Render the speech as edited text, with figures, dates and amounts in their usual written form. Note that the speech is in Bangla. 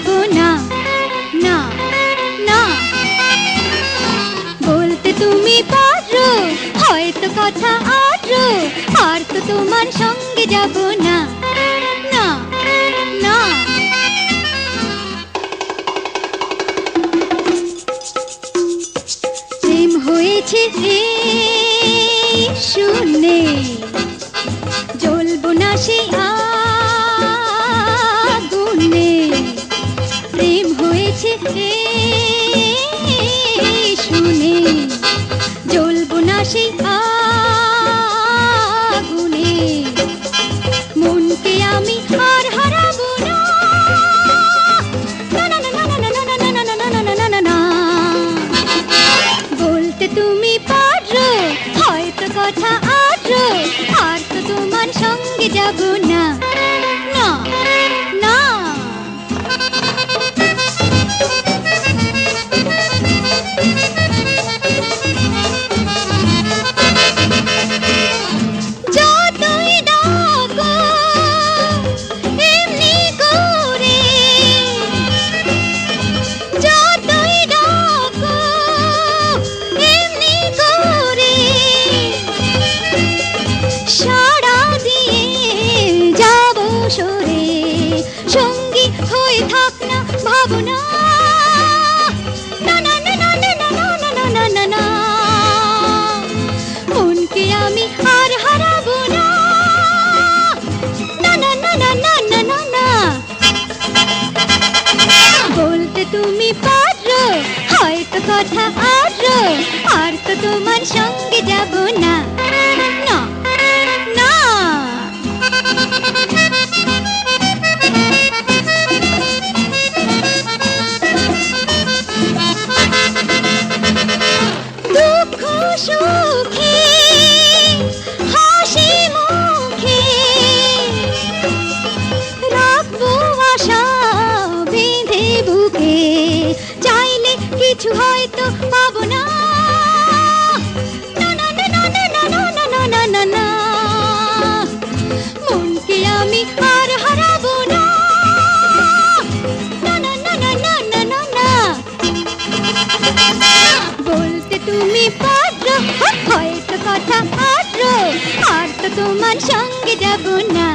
যাব না, না না। বলতে তুমি পারো হয়তো কথা আরো, আর তো তোমার সঙ্গে যাব না, না না। প্রেম হয়েছে শুনে, জ্বলবো না সেই আগুনে। প্রেম হয়েছে শুনে, জ্বলবো না সেই আগুনে। মনকে আমি আর হারাবো না, বলতে তুমি পারো হয়তো কথা আরো, আর তো তোমার সঙ্গে যাব না, না না। যতই ডাকো এমনি করে, যতই ডাকো এমনি করে, সাড়া দিয়ে যাব সরে। সঙ্গী হয়ে থাক না ভাবনা, না না না না না না না না না না। মনকে আমি আর হারাবো না, না না না না না না না না। বলতে তুমি পারো হয়তো কথা আরো, আর তো তোমার সঙ্গে যাব না, না না। দুঃখ সুখে হাসি মুখে রাখবো আশা বেঁধে বুকে। চাইলে কিছু হয়তো পাবো না, না না না না না না না না না না। মনকে আমি আর হারাবো না, না না না না না না না না। বলতে তুমি পারো হয়তো কথা আরো, আর তো তোমার সঙ্গে যাব না।